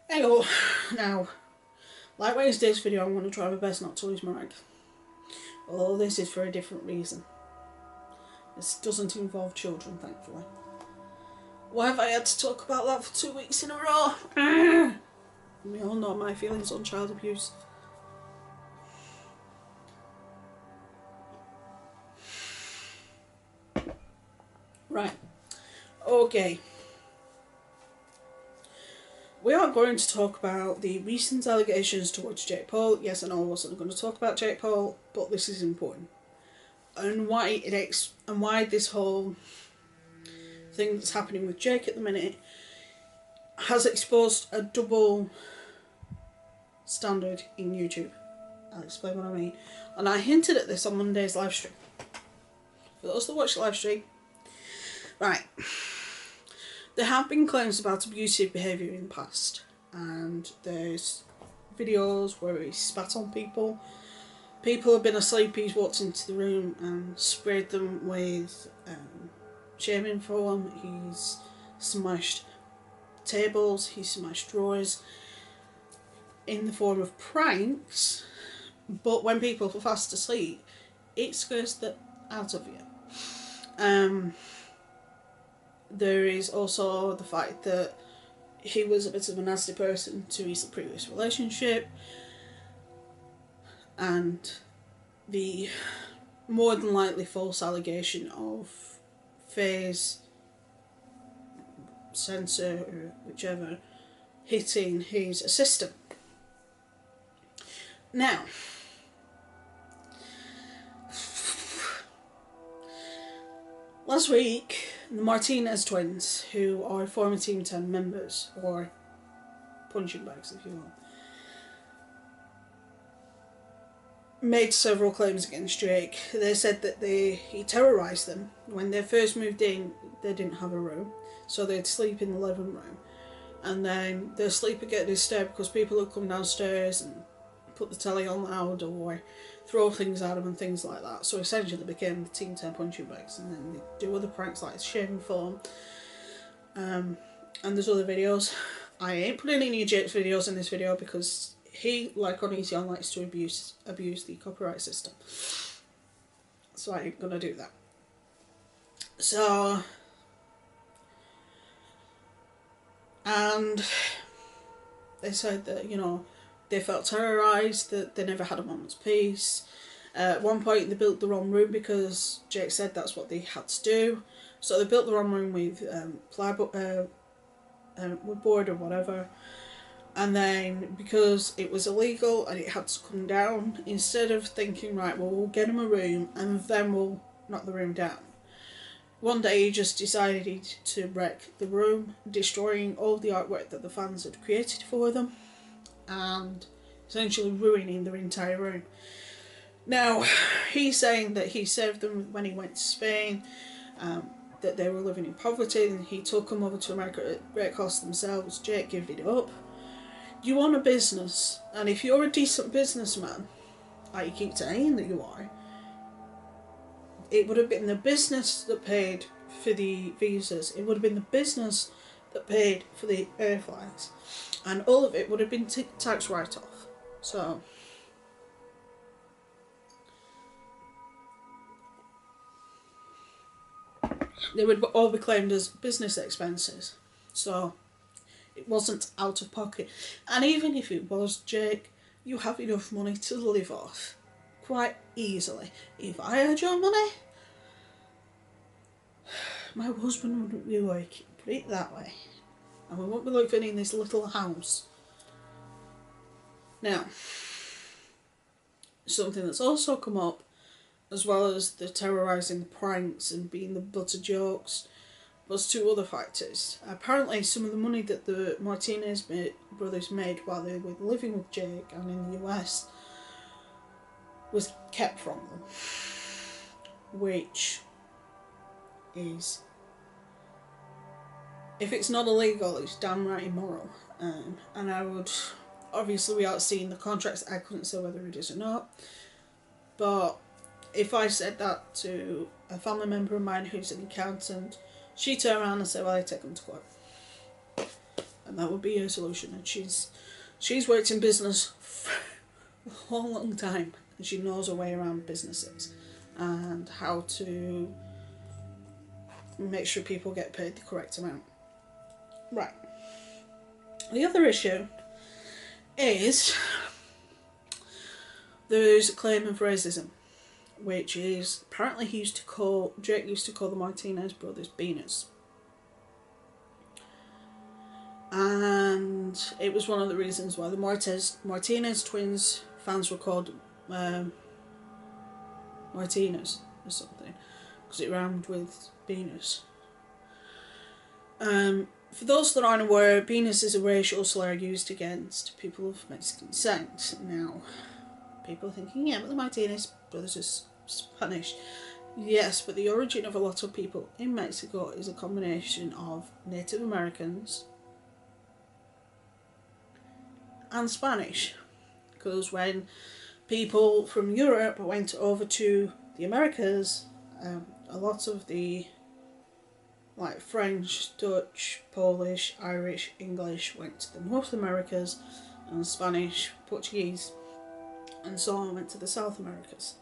Hello. Now, like Wednesday's video, I'm going to try my best not to lose my rank. Although this is for a different reason. This doesn't involve children, thankfully. Why have I had to talk about that for 2 weeks in a row? We all know my feelings on child abuse. Right. Okay. We are going to talk about the recent allegations towards Jake Paul. Yes, I know I wasn't going to talk about Jake Paul, but this is important. And why this whole thing that's happening with Jake at the minute has exposed a double standard in YouTube. I'll explain what I mean. And I hinted at this on Monday's live stream. For those that watch the live stream, right. There have been claims about abusive behaviour in the past, and there's videos where he spat on people. People have been asleep, he's walked into the room and sprayed them with shaving foam. He's smashed tables, he's smashed drawers in the form of pranks, but when people are fast asleep, it scares the out of you. There is also the fact that he was a bit of a nasty person to his previous relationship, and the more than likely false allegation of phase sensor or whichever hitting his assistant. Now, last week, the Martinez twins, who are former Team 10 members, or punching bags if you will, made several claims against Jake. They said that he terrorised them. When they first moved in, they didn't have a room, so they'd sleep in the living room, and then they'd sleep again disturbed because people would come downstairs and put the telly on loud or throw things at them and things like that. So essentially they became the Team 10 punching bags, and then they do other pranks like shaving foam. And there's other videos. I ain't putting any of Jake's videos in this video because he, like Onision, likes to abuse the copyright system. So I ain't gonna do that. So, and they said that, you know, they felt terrorised, that they never had a moment's peace. At one point they built the wrong room because Jake said that's what they had to do. So they built the wrong room with wood board or whatever. And then because it was illegal and it had to come down, instead of thinking, right, well, we'll get him a room and then we'll knock the room down, one day he just decided to wreck the room, destroying all the artwork that the fans had created for them, and essentially ruining their entire room. Now, he's saying that he saved them when he went to Spain, that they were living in poverty, and he took them over to America at great cost themselves. Jake gave it up. You own a business, and if you're a decent businessman, like you keep saying that you are, it would have been the business that paid for the visas, it would have been the business that paid for the air flights, and all of it would have been tax write-off. So they would all be claimed as business expenses, so it wasn't out of pocket. And even if it was, Jake, you have enough money to live off quite easily. If I had your money, my husband wouldn't be working, put it that way, and we won't be living in this little house. Now, something that's also come up, as well as the terrorising, the pranks and being the butt of jokes, was two other factors. Apparently some of the money that the Martinez brothers made while they were living with Jake and in the US was kept from them, which is, if it's not illegal, it's damn right immoral. And I would, obviously without seeing the contracts, I couldn't say whether it is or not, but if I said that to a family member of mine who's an accountant, she'd turn around and say, well, I take them to court. and that would be her solution. And she's worked in business for a long, long time, and she knows her way around businesses and how to make sure people get paid the correct amount. Right. The other issue is there's a claim of racism, which is apparently Jake used to call the Martinez brothers beaners. And it was one of the reasons why the Martinez twins fans were called Martinez or something, because it rhymed with beaners. For those that aren't aware, beaners is a racial slur used against people of Mexican descent. Now, people are thinking, yeah, but the Martinez brothers are Spanish. Yes, but the origin of a lot of people in Mexico is a combination of Native Americans and Spanish. Because when people from Europe went over to the Americas, a lot of the French, Dutch, Polish, Irish, English went to the North Americas, and Spanish, Portuguese, and so on went to the South Americas.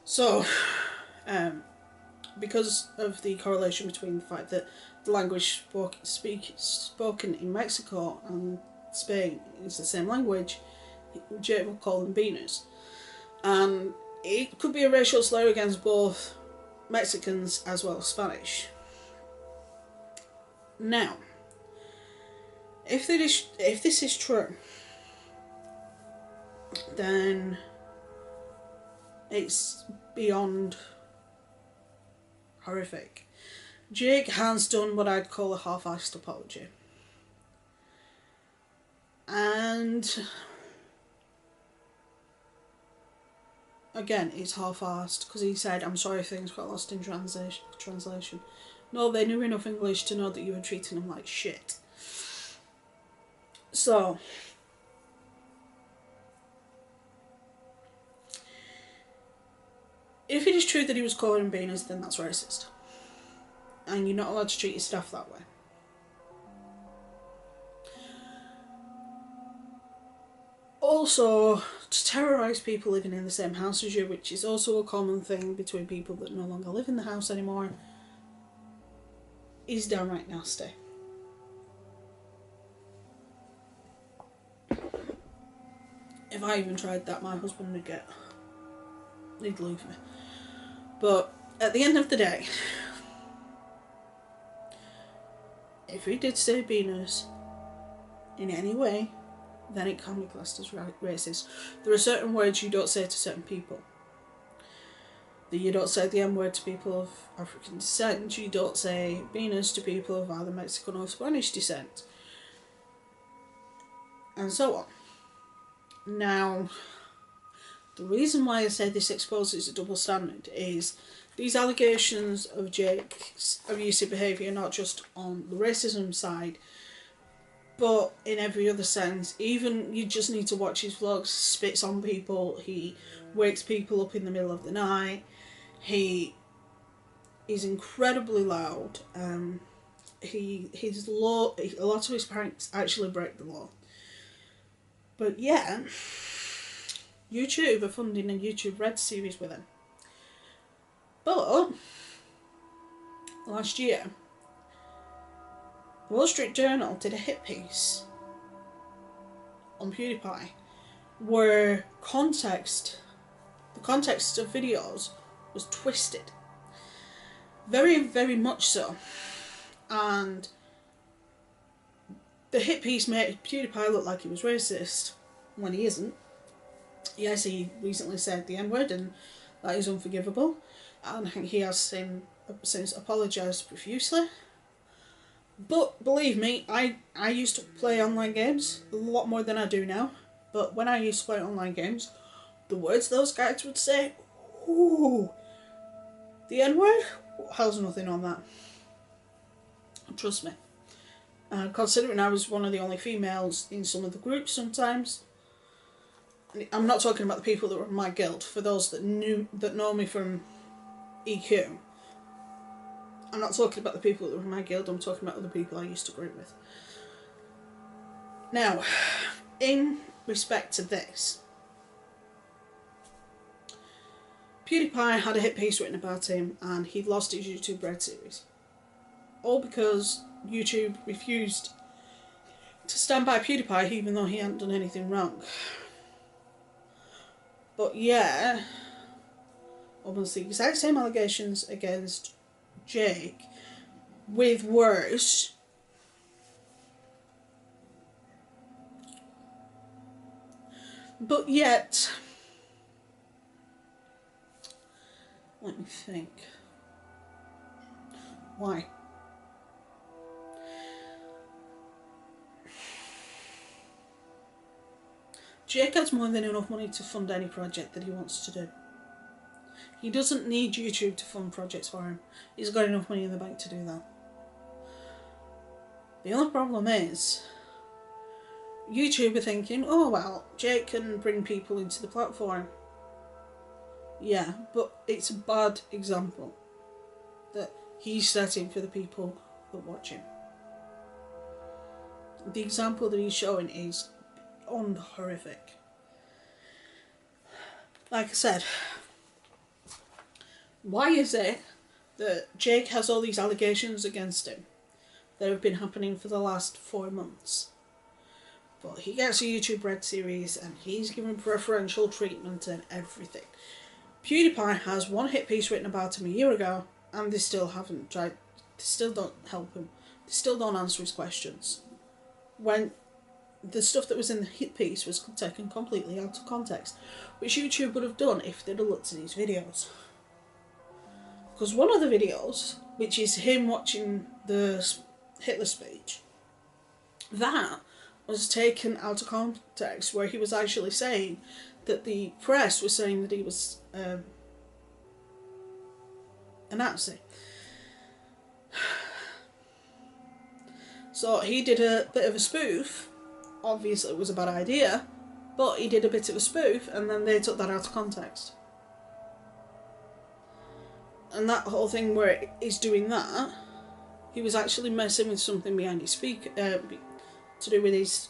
So, because of the correlation between the fact that the language spoken in Mexico and Spain is the same language, Jake will call them beaners. And it could be a racial slur against both Mexicans as well as Spanish. Now, if this is true, then it's beyond horrific. Jake has done what I'd call a half-assed apology. And again, it's half-assed because he said, I'm sorry if things got lost in translation. No, they knew enough English to know that you were treating them like shit. So, if it is true that he was calling them beaners, then that's racist. And you're not allowed to treat your staff that way. Also, to terrorise people living in the same house as you, which is also a common thing between people that no longer live in the house anymore, is downright nasty. If I even tried that, my husband he'd leave me. But at the end of the day, if he did say beaners in any way, then it can be classed as racist. There are certain words you don't say to certain people. You don't say the M-word to people of African descent. You don't say beaners to people of either Mexican or Spanish descent. And so on. Now, the reason why I say this exposes a double standard is these allegations of Jake's abusive behaviour, not just on the racism side, but in every other sense. Even you just need to watch his vlogs. Spits on people, he wakes people up in the middle of the night, he is incredibly loud. A lot of his pranks actually break the law. But yeah, YouTube are funding a YouTube Red series with him. But last year, the Wall Street Journal did a hit piece on PewDiePie where the context of videos was twisted. Very, very much so. And the hit piece made PewDiePie look like he was racist when he isn't. Yes, he recently said the N-word and that is unforgivable. And I think he has since apologised profusely. But believe me, I used to play online games a lot more than I do now. But when I used to play online games, the words those guys would say, ooh, the N-word has nothing on that. Trust me. Considering I was one of the only females in some of the groups sometimes, I'm not talking about the people that were in my guild. For those that know me from EQ, I'm not talking about the people that were in my guild, I'm talking about other people I used to group with. Now, in respect to this, PewDiePie had a hit piece written about him and he'd lost his YouTube Red series. All because YouTube refused to stand by PewDiePie even though he hadn't done anything wrong. But yeah, almost the exact same allegations against Jake, with worse. But yet, let me think. Why? Jake has more than enough money to fund any project that he wants to do. He doesn't need YouTube to fund projects for him. He's got enough money in the bank to do that. The only problem is, YouTube are thinking, oh well, Jake can bring people into the platform. Yeah, but it's a bad example that he's setting for the people that watch him. The example that he's showing is horrific. Like I said, why is it that Jake has all these allegations against him that have been happening for the last 4 months? But he gets a YouTube Red series and he's given preferential treatment and everything. PewDiePie has one hit piece written about him a year ago and they still haven't tried, they still don't help him, they still don't answer his questions. When the stuff that was in the hit piece was taken completely out of context, which YouTube would have done if they'd have looked at his videos. Because one of the videos, which is him watching the Hitler speech, that was taken out of context, where he was actually saying that the press was saying that he was a Nazi. So he did a bit of a spoof. Obviously it was a bad idea, but he did a bit of a spoof and then they took that out of context. And that whole thing where he's doing that, he was actually messing with something behind his speaker, to do with his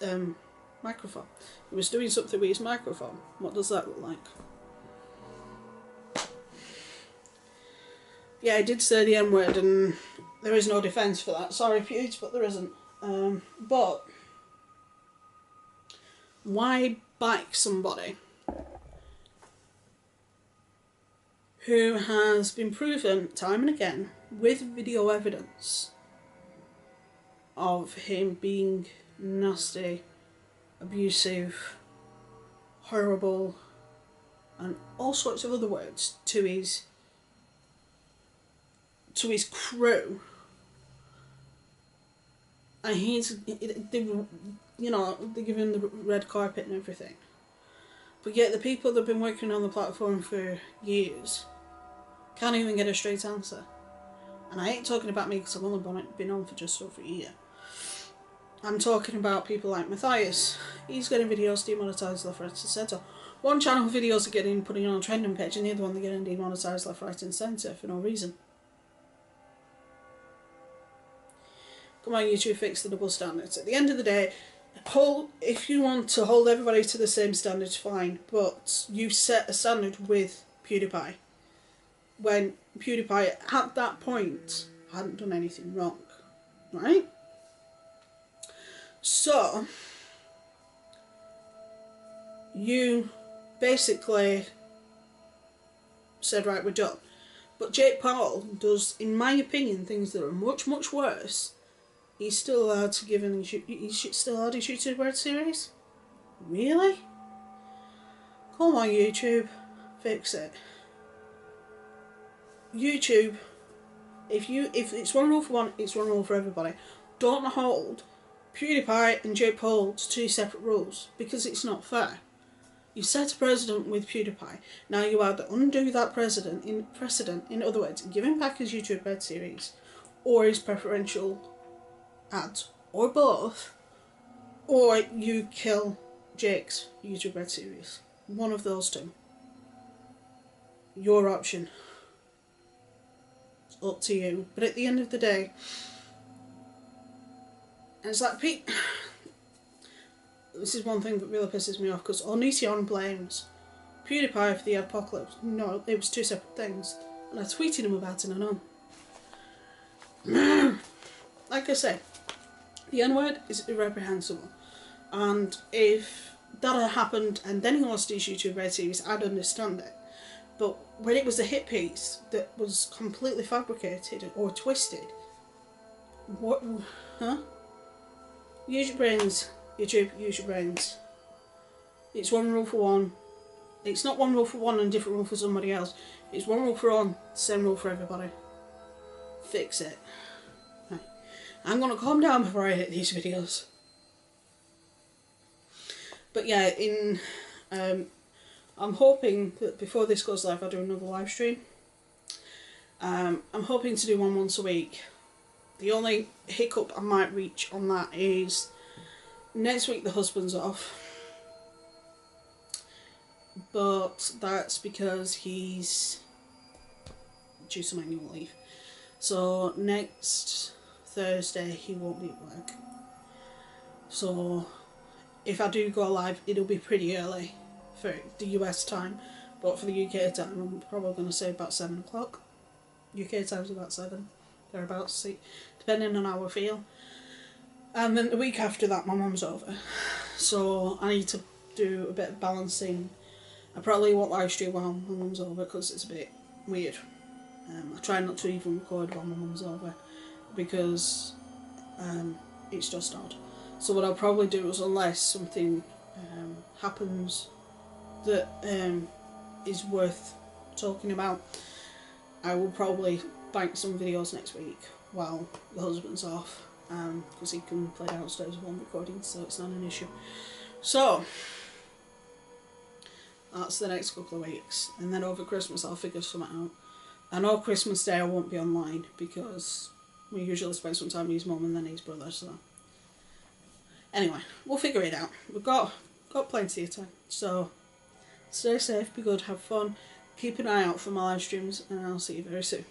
microphone. He was doing something with his microphone. What does that look like? Yeah, I did say the N word and there is no defence for that. Sorry, Pewds, but there isn't. But why back somebody who has been proven time and again with video evidence of him being nasty, abusive, horrible, and all sorts of other words to his crew, and they give him the red carpet and everything. But yet the people that have been working on the platform for years can't even get a straight answer. And I ain't talking about me because I've only been on for just over a year. I'm talking about people like Matthias. He's getting videos demonetised left, right and centre. One channel videos are getting put on a trending page and the other one they're getting demonetised left, right and centre for no reason. Come on, YouTube, fix the double standards. At the end of the day, if you want to hold everybody to the same standards, fine, but you set a standard with PewDiePie. When PewDiePie, at that point, hadn't done anything wrong, right? So, you basically said, right, we're done. But Jake Paul does, in my opinion, things that are much, much worse. He's still allowed to give him, he's still allowed to shoot his Red series? Really? Come on, YouTube, fix it. YouTube, if it's one rule for one, it's one rule for everybody. Don't hold PewDiePie and Jake Paul to two separate rules, because it's not fair. You set a precedent with PewDiePie. Now you either undo that precedent, in other words, give him back his YouTube Red series, or his preferential ads, or both, or you kill Jake's YouTube Red series. One of those two. Your option. up to you. But at the end of the day, it's like this is one thing that really pisses me off, because Onision blames PewDiePie for the apocalypse. No, it was two separate things, and I tweeted him about it, I know. Like I say, the N-word is irreprehensible, and if that had happened and then he lost his YouTube Red series, I'd understand it. But when it was a hit piece that was completely fabricated or twisted, what, huh? Use your brains, YouTube, use your brains. It's one rule for one. It's not one rule for one and different rule for somebody else. It's one rule for one, same rule for everybody. Fix it. Right. I'm going to calm down before I edit these videos. But yeah, I'm hoping that before this goes live, I'll do another live stream. I'm hoping to do one once a week. The only hiccup I might reach on that is next week the husband's off. But that's because he's due some annual leave. So next Thursday he won't be at work. So if I do go live, it'll be pretty early for the US time. But for the UK time, I'm probably going to say about 7 o'clock. UK time's about 7. Thereabouts, depending on how I feel. And then the week after that, my mum's over. So I need to do a bit of balancing. I probably won't live stream while my mum's over because it's a bit weird. I try not to even record while my mum's over because it's just odd. So what I'll probably do is, unless something happens that is worth talking about, I will probably bank some videos next week while the husband's off, because he can play downstairs while I'm recording, so it's not an issue. So that's the next couple of weeks, and then over Christmas I'll figure something out. I know Christmas Day I won't be online because we usually spend some time with his mum and then his brother, so anyway, we'll figure it out. We've got plenty of time, so stay safe, be good, have fun, keep an eye out for my live streams, and I'll see you very soon.